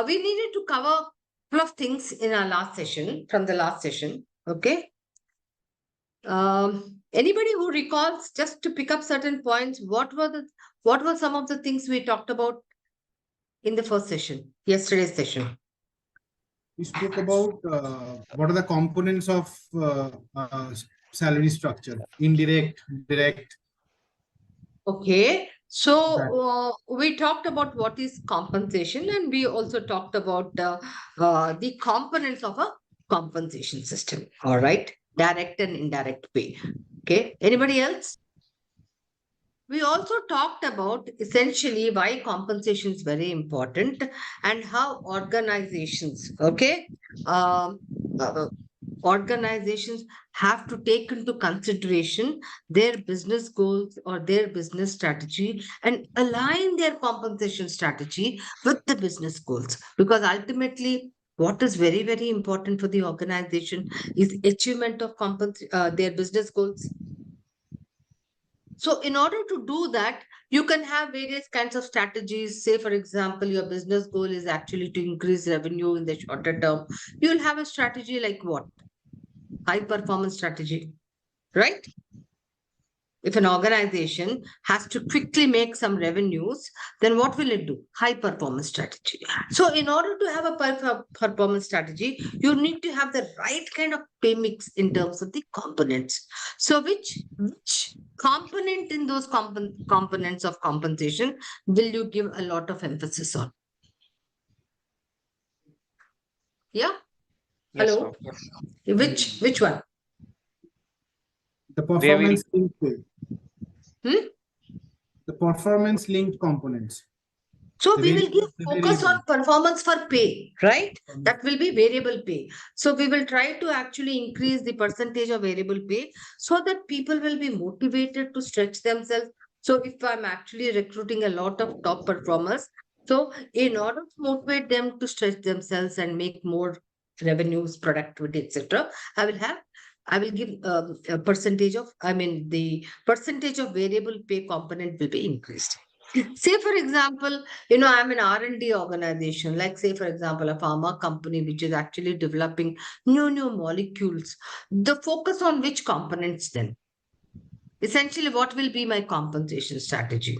we needed to cover a couple of things in our last session, from the last session. Okay. Anybody who recalls, just to pick up certain points, what were some of the things we talked about in the first session, yesterday's session? We spoke about what are the components of salary structure, indirect, direct. Okay. So we talked about what is compensation, and we also talked about the components of a compensation system. All right. Direct and indirect pay. Okay. Anybody else? We also talked about essentially why compensation is very important and how organizations, okay, um, uh, organizations have to take into consideration their business goals or their business strategy and align their compensation strategy with the business goals. Because ultimately, what is very, very important for the organization is achievement of their business goals. So, in order to do that, you can have various kinds of strategies. Say, for example, your business goal is actually to increase revenue in the shorter term. You'll have a strategy like what? High performance strategy, right? If an organization has to quickly make some revenues, then what will it do? High performance strategy. So, in order to have a performance strategy, you need to have the right kind of pay mix in terms of the components. So, which component in those components of compensation will you give a lot of emphasis on? Yeah. Yes, Hello. ma'am. Which one? The Where will performance linked pay. The performance linked components. So The we will give focus on variable. performance for pay, right? That will be variable pay. So we will try to actually increase the percentage of variable pay so that people will be motivated to stretch themselves. So if I'm actually recruiting a lot of top performers, so in order to motivate them to stretch themselves and make more revenues, productivity, etc., I will give a percentage of, the percentage of variable pay component will be increased. Say, for example, I'm an R&D organization, like say, for example, a pharma company, which is actually developing new molecules. The focus on which components then? Essentially, what will be my compensation strategy?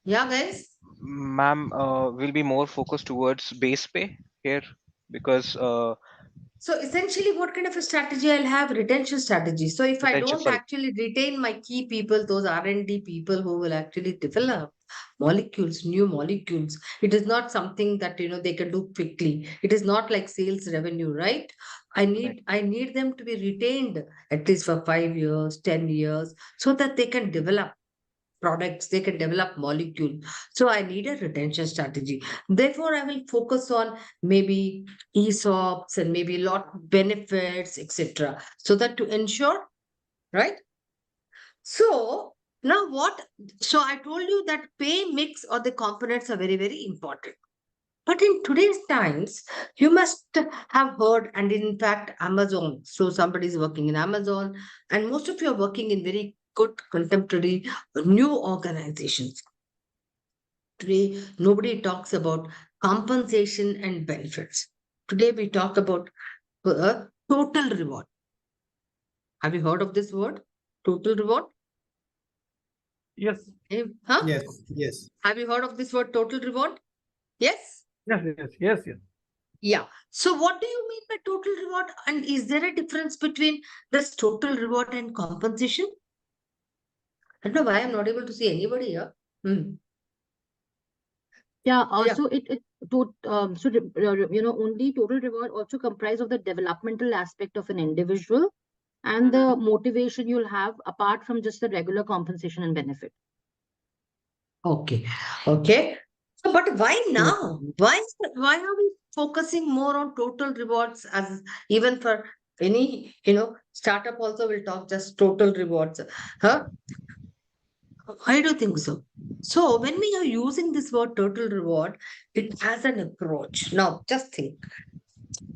Yeah, guys? Ma'am, will be more focused towards base pay here because So essentially, what kind of a strategy I'll have? Retention strategy. So if I retention, don't sorry. actually retain my key people, those R&D people who will actually develop molecules, new molecules, it is not something that they can do quickly. It is not like sales revenue, right? I Right. need them to be retained at least for 5 years, 10 years, so that they can develop products, they can develop molecule. So I need a retention strategy. Therefore, I will focus on maybe ESOPs and maybe lot benefits, etc. So that to ensure, right? So now what? So I told you that pay mix or the components are very, very important. But in today's times, you must have heard, and in fact, Amazon. So somebody is working in Amazon, and most of you are working in very good contemporary new organizations. Today, nobody talks about compensation and benefits. Today, we talk about total reward. Have you heard of this word? Total reward? Yes. Huh? Yes. Have you heard of this word total reward? Yes? Yes. Yeah. So, what do you mean by total reward? And is there a difference between this total reward and compensation? I don't know why I'm not able to see anybody here. Yeah, Yeah. also only total reward also comprise of the developmental aspect of an individual and the motivation you'll have apart from just the regular compensation and benefit. Okay. Okay. So, but why now? Why are we focusing more on total rewards as even for any, startup also will talk just total rewards. Huh? I do think so. So when we are using this word total reward, it has an approach. Now, just think.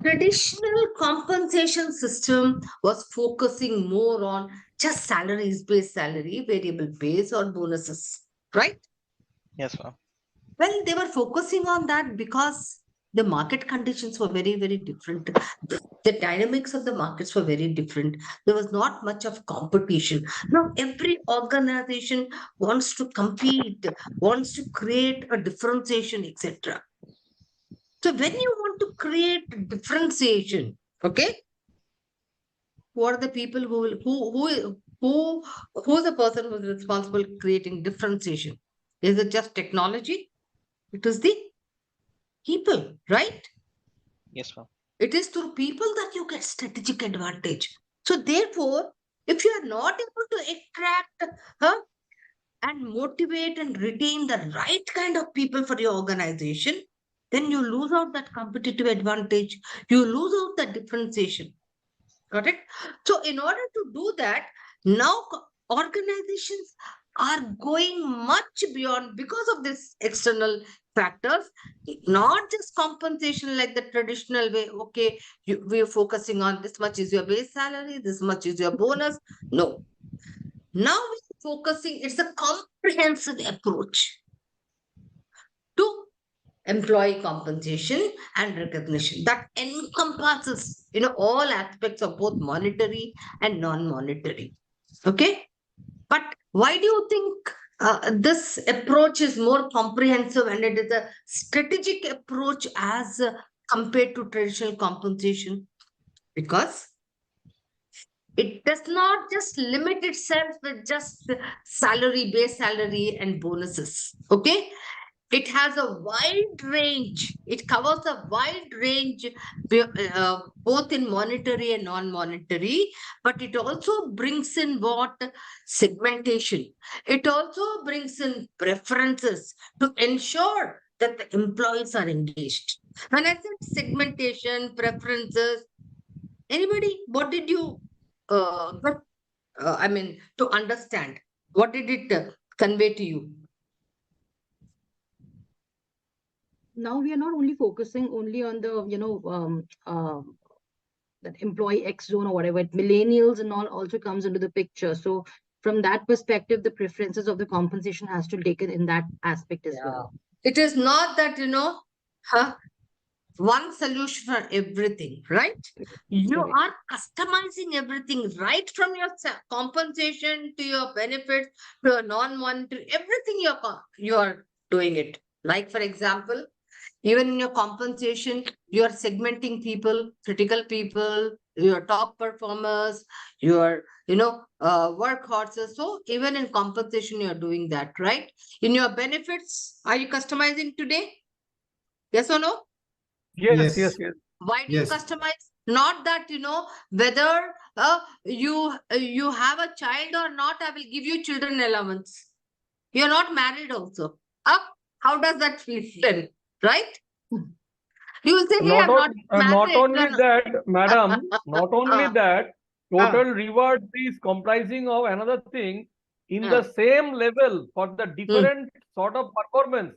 Traditional compensation system was focusing more on just salaries, base salary, variable base, or bonuses, right? Yes, ma'am. Well, they were focusing on that because the market conditions were very, very different. The dynamics of the markets were very different. There was not much of competition. Now, every organization wants to compete, wants to create a differentiation, etc. So, when you want to create differentiation, okay, who are the people who will who's the person who's responsible creating differentiation? Is it just technology? It is the people, right? Yes, ma'am. It is through people that you get strategic advantage. So therefore, if you are not able to attract and motivate and retain the right kind of people for your organization, then you lose out that competitive advantage. You lose out the differentiation. Got it? So in order to do that, now organizations are going much beyond because of this external factors, not just compensation like the traditional way. Okay, we're focusing on this much is your base salary, this much is your bonus. No, now we're focusing, it's a comprehensive approach to employee compensation and recognition that encompasses all aspects of both monetary and non-monetary. Okay, but why do you think this approach is more comprehensive and it is a strategic approach as compared to traditional compensation? Because it does not just limit itself with just salary, base salary, and bonuses. Okay, it has a wide range. It covers a wide range, both in monetary and non-monetary. But it also brings in what? Segmentation. It also brings in preferences to ensure that the employees are engaged. When I said segmentation, preferences, anybody, what did you get? I mean, to understand, what did it convey to you? Now we are not only focusing only on the that employee X zone or whatever. Millennials and all also comes into the picture. So from that perspective, the preferences of the compensation has to be taken in that aspect as well. It is not that, one solution for everything, right? You Correct. are customizing everything right from your compensation to your benefits to your non-monetary, everything you are doing it. Like, for example, even in your compensation, you are segmenting people, critical people, your top performers, your, workhorses. So even in compensation, you are doing that, right? In your benefits, are you customizing today? Yes or no? Yes, yes, Yes. yes. Why do you Yes. customize? Not that, whether you have a child or not, I will give you children allowance. You're not married also. How does that feel then? Right? You will say, hey, Not, I'm not not married. only that, madam, not only Uh, that, uh, total reward is comprising of another thing in the uh, same level for the mm, different sort of performance.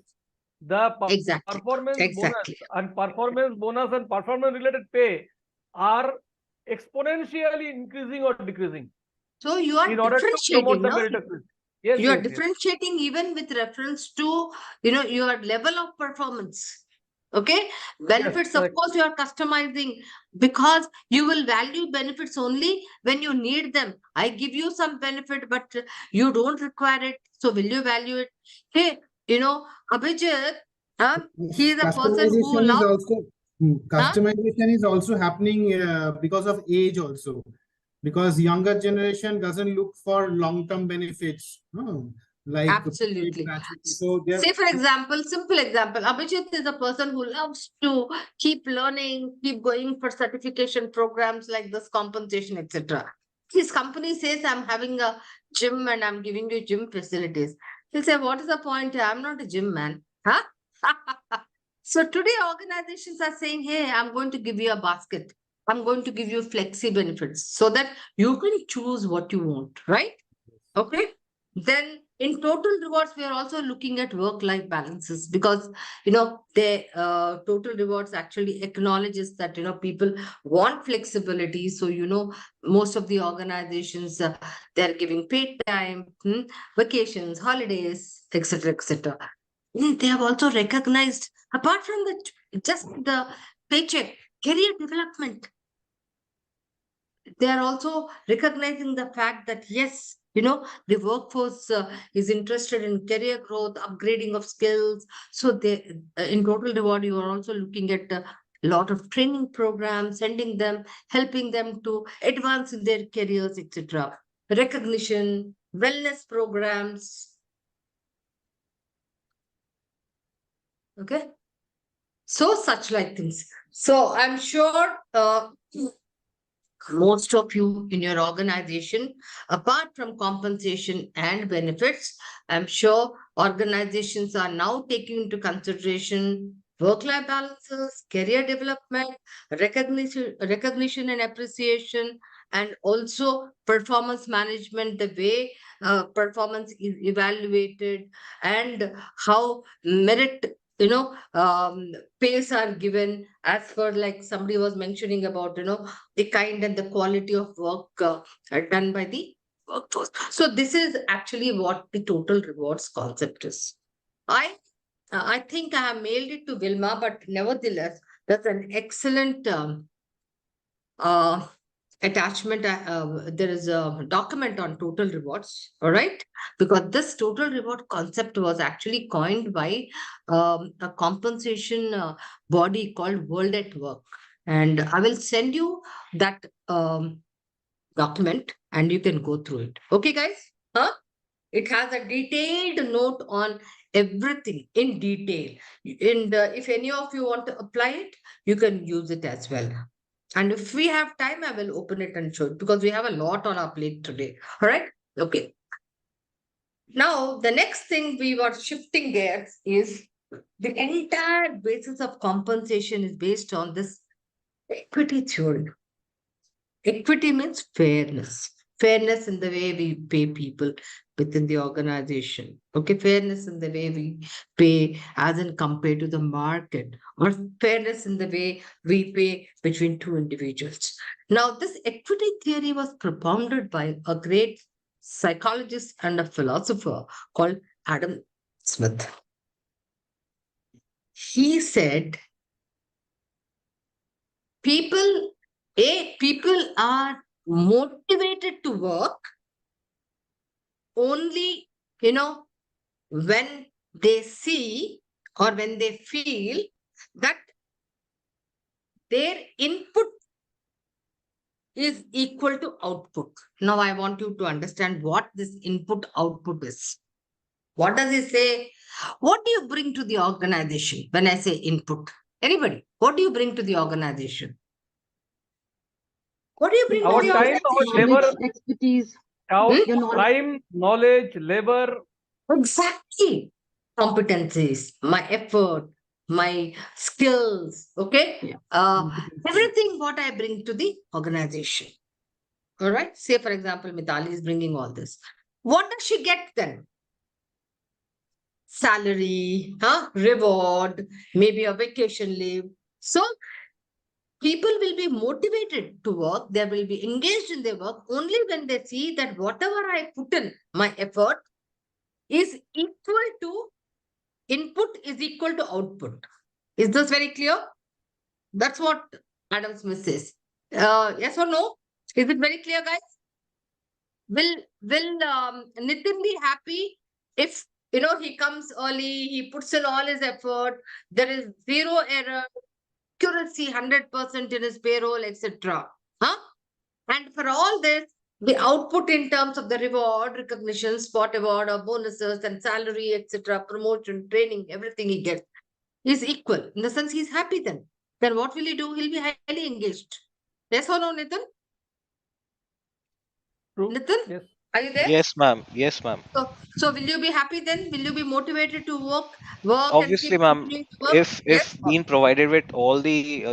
The exactly. performance bonus Exactly. and performance bonus and performance related pay are exponentially increasing or decreasing So you in are order to promote differentiating, the no? meritocracy. Yes, You are yes, yes. differentiating even with reference to, your level of performance. Okay. Yes, Benefits, of correct. course, you are customizing because you will value benefits only when you need them. I give you some benefit, but you don't require it. So will you value it? Hey, Abhijit, he is a person who Customization is loves, also huh? customization is also happening because of age also, because younger generation doesn't look for long-term benefits, like paid Absolutely. gratuity. So there, Say, for example, simple example, Abhijit is a person who loves to keep learning, keep going for certification programs like this, compensation, etc. His company says, I'm having a gym and I'm giving you gym facilities. He'll say, what is the point? I'm not a gym man. Huh? So today organizations are saying, hey, I'm going to give you a basket. I'm going to give you flexi benefits so that you can choose what you want, right? Okay. Then in total rewards, we are also looking at work-life balances because, total rewards actually acknowledges that, people want flexibility. So, most of the organizations, they're giving paid time, vacations, holidays, etc., etc. They have also recognized, apart from just the paycheck, career development. They are also recognizing the fact that yes, the workforce is interested in career growth, upgrading of skills. So they, in total reward, you are also looking at a lot of training programs, sending them, helping them to advance in their careers, etc. Recognition, wellness programs. Okay. So such like things. So I'm sure most of you in your organization, apart from compensation and benefits, I'm sure organizations are now taking into consideration work-life balances, career development, recognition and appreciation, and also performance management, the way performance is evaluated, and how merit, pays are given as per, like somebody was mentioning about, the kind and the quality of work done by the workforce. So this is actually what the total rewards concept is. I think I have mailed it to Vilma, but nevertheless, that's an excellent uh, attachment. There is a document on total rewards, all right? Because this total reward concept was actually coined by a compensation body called World at Work. And I will send you that document and you can go through it. Okay, guys? Huh? It has a detailed note on everything in detail. And if any of you want to apply it, you can use it as well. And if we have time, I will open it and show it because we have a lot on our plate today. All right. Okay. Now, the next thing we were shifting gears is the entire basis of compensation is based on this equity theory. Equity means fairness. Fairness in the way we pay people within the organization. Okay, fairness in the way we pay as in compared to the market, or fairness in the way we pay between two individuals. Now, this equity theory was propounded by a great psychologist and a philosopher called Adam Smith. He said, people people are motivated to work only, when they see or when they feel that their input is equal to output. Now I want you to understand what this input output is. What does it say? What do you bring to the organization when I say input? Anybody, what do you bring to the organization? What do you bring to Our the time, our organization? labor, Knowledge, expertise, our Hmm? your knowledge. time, knowledge, labor. Exactly. Competencies, my effort, my skills, okay? Yeah. Everything what I bring to the organization. All right. Say, for example, Mitali is bringing all this. What does she get then? Salary, reward, maybe a vacation leave. So people will be motivated to work. They will be engaged in their work only when they see that whatever I put in, my effort is equal to input is equal to output. Is this very clear? That's what Adam Smith says. Yes or no? Is it very clear, guys? Will Nitin be happy if he comes early, he puts in all his effort, there is zero error, accuracy 100% in his payroll, etc. Huh? And for all this, the output in terms of the reward, recognition, spot award, or bonuses and salary, etc., promotion, training, everything he gets is equal. In the sense he's happy then. Then what will he do? He'll be highly engaged. Yes or no, Nitin? True. Nitin, Yes. are you there? Yes, ma'am. Yes, ma'am. So will you be happy then? Will you be motivated to work and Obviously, keep ma'am. continuing to work? If Yes or being provided with all the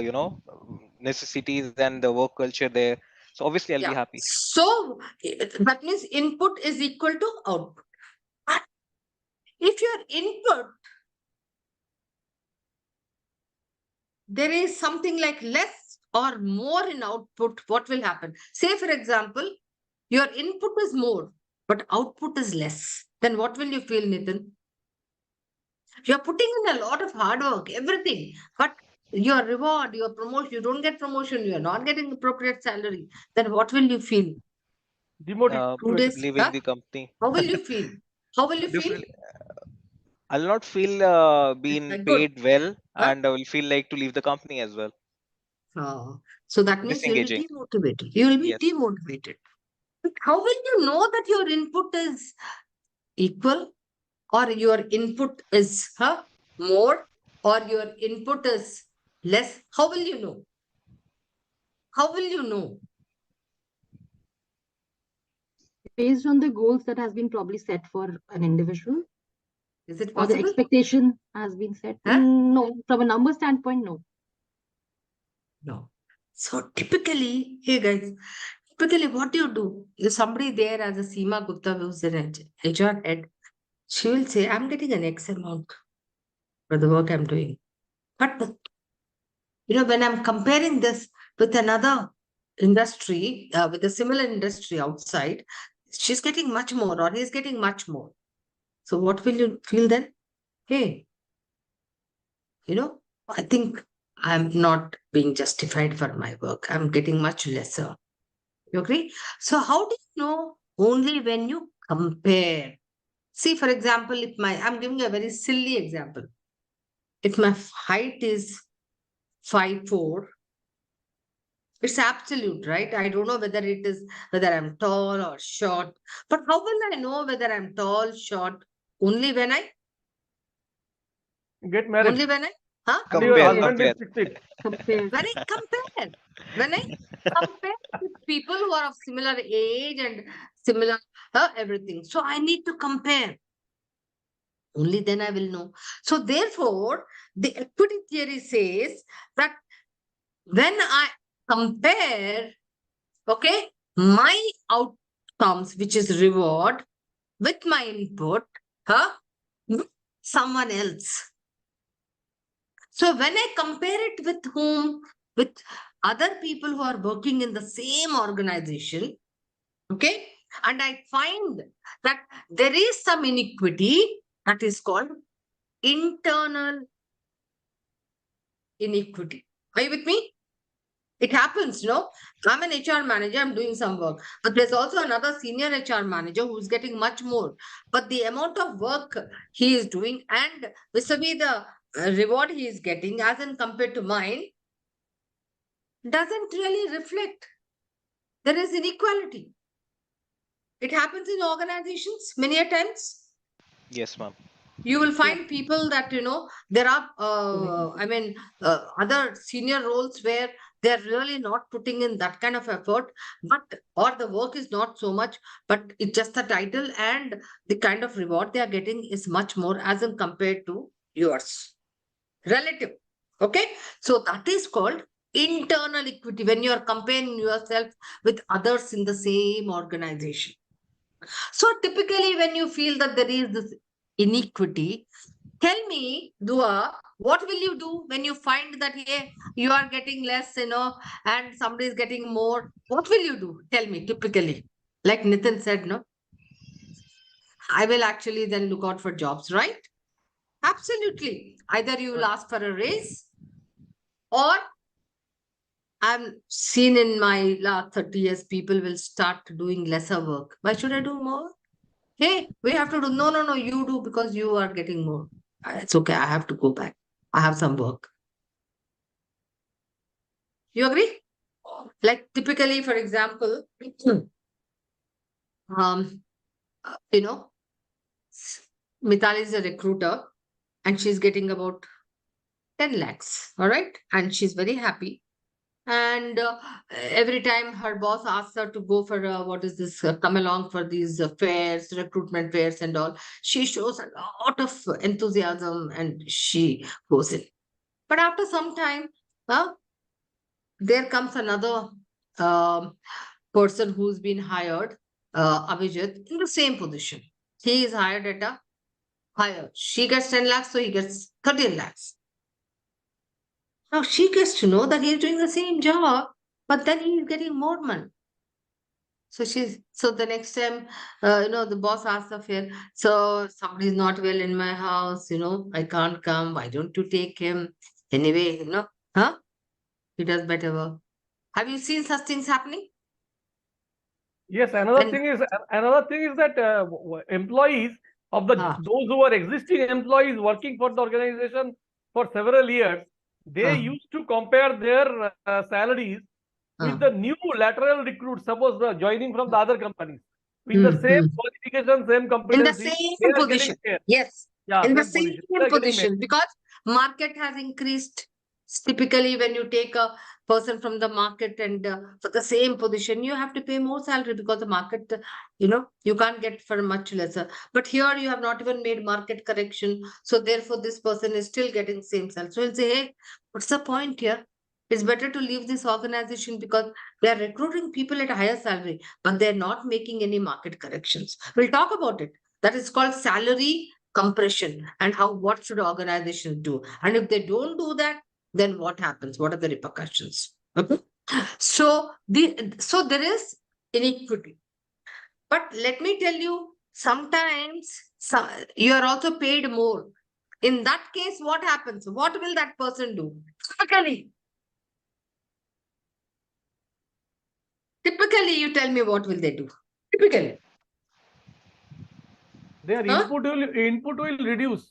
necessities and the work culture there, so obviously I'll be yeah. happy. So that means input is equal to output. if your input, there is something like less or more in output, what will happen? Say, for example, your input is more, but output is less. Then what will you feel, Nitin? You're putting in a lot of hard work, everything, but your reward, your promotion, you don't get promotion, you're not getting appropriate salary. Then what will you feel? Demotivated. 2 days, Leaving huh? the company. How will you feel? How will you feel? Definitely, I'll not feel being Good. paid well, Huh? and I will feel like to leave the company as well. So that means you'll be Disengaging. demotivated. You will be Yes. demotivated. But how will you know that your input is equal or your input is more or your input is less? How will you know? How will you know? Based on the goals that has been probably set for an individual, Is it or the possible? expectation has been set. Huh? No, from a number standpoint, no. No. So typically, hey guys, typically what do you do? If somebody there as a Seema Gupta who's an HR head, she will say, I'm getting an X amount for the work I'm doing. But when I'm comparing this with another industry, with a similar industry outside, she's getting much more or he's getting much more. So what will you feel then? Hey, I think I'm not being justified for my work. I'm getting much lesser. You agree? So how do you know? Only when you compare. See, for example, I'm giving a very silly example. If my height is 5'4", it's absolute, right? I don't know whether I'm tall or short. But how will I know whether I'm tall, short? Only when I, Get married. only when I, huh? And your Compare, husband is compare. 6'6". Compare. When I compare. When I compare with people who are of similar age and similar everything. So I need to compare. Only then I will know. So therefore, the equity theory says that when I compare, okay, my outcomes, which is reward, with my input, with someone else. So when I compare it with whom? With other people who are working in the same organization, okay, and I find that there is some inequity that is called internal inequity. Are you with me? It happens, I'm an HR manager, I'm doing some work, but there's also another senior HR manager who's getting much more. But the amount of work he is doing and vis-a-vis the reward he is getting as in compared to mine doesn't really reflect. There is inequality. It happens in organizations many a times. Yes, ma'am. You will Yeah. find people that there are other senior roles where they're really not putting in that kind of effort, but or the work is not so much, but it's just the title and the kind of reward they are getting is much more as in compared to yours. Relative. Okay. So that is called internal equity when you are comparing yourself with others in the same organization. So typically, when you feel that there is this inequity, tell me, Dua, what will you do when you find that hey, you are getting less, and somebody is getting more? What will you do? Tell me, typically. Like Nitin said, no, I will actually then look out for jobs, right? Absolutely. Either you will ask for a raise or I'm seen in my last 30 years, people will start doing lesser work. Why should I do more? Hey, we have to do. No, no, no, you do because you are getting more. It's okay. I have to go back. I have some work. You agree? Like typically, for example, um, you know, Mitali is a recruiter and she's getting about 10 lakhs. All right. And she's very happy. And every time her boss asks her to go for what is this, come along for these fairs, recruitment fairs and all, she shows a lot of enthusiasm and she goes in. But after some time, there comes another person who's been hired, Abhijit, in the same position. He is hired at a higher. She gets 10 lakhs, so he gets 13 lakhs. Now she gets to know that he's doing the same job, but then he is getting more money. So the next time, the boss asks of her, so somebody is not well in my house, I can't come. Why don't you take him? Anyway, huh? He does better work. Have you seen such things happening? Yes, And another thing is that employees of ah, those who are existing employees working for the organization for several years, they ah, used to compare their salaries with ah. the new lateral recruits, suppose joining from the other companies, with the Hmm, same hmm. qualification, same In the competency, they same are getting position. share. Yes, Yeah, in the same position. They same are getting position because market has increased. Typically, when you take a person from the market and for the same position, you have to pay more salary because the market, you can't get for much lesser. But here you have not even made market correction. So therefore, this person is still getting same salary. So he'll say, hey, what's the point here? It's better to leave this organization because they are recruiting people at a higher salary, but they're not making any market corrections. We'll talk about it. That is called salary compression and what should organizations do. And if they don't do that, then what happens? What are the repercussions? Okay. So there is inequity. But let me tell you, sometimes you are also paid more. In that case, what happens? What will that person do? Typically, you tell me what will they do? Typically, their huh? input will reduce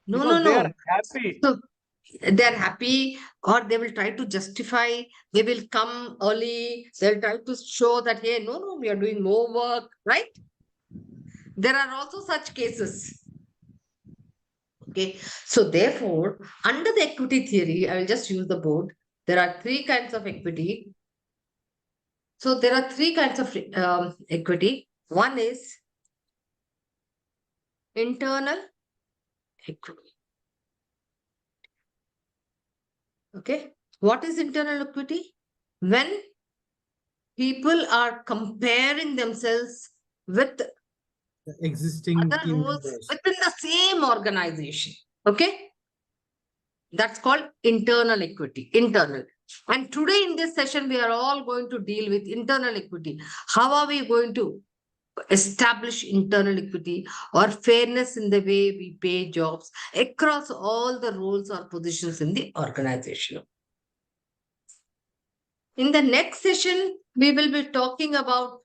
No, no, because they are no. happy. So they're happy, or they will try to justify. They will come early. They'll try to show that, hey, no, we are doing more work, right? There are also such cases. Okay. So therefore, under the equity theory, I will just use the board. There are three kinds of equity. So there are three kinds of equity. One is internal equity. Okay. What is internal equity? When people are comparing themselves with The existing other team roles members. within the same organization. Okay. That's called internal equity. Internal. And today in this session, we are all going to deal with internal equity. How are we going to establish internal equity or fairness in the way we pay jobs across all the roles or positions in the organization? In the next session, we will be talking about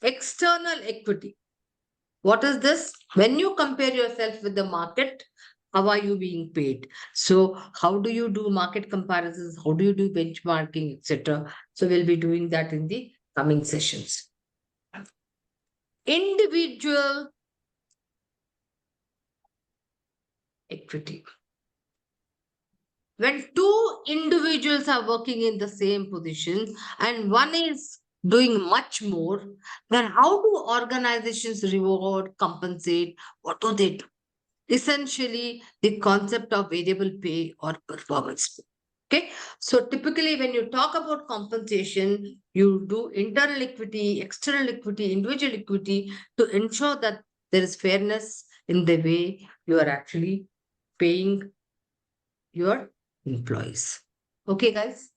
external equity. What is this? When you compare yourself with the market, how are you being paid? So, how do you do market comparisons? How do you do benchmarking, etc.? So, we'll be doing that in the coming sessions. Individual equity. When two individuals are working in the same position and one is doing much more, then how do organizations reward, compensate? What do they do? Essentially, the concept of variable pay or performance pay. Okay, so typically when you talk about compensation, you do internal equity, external equity, individual equity to ensure that there is fairness in the way you are actually paying your employees. Okay, guys.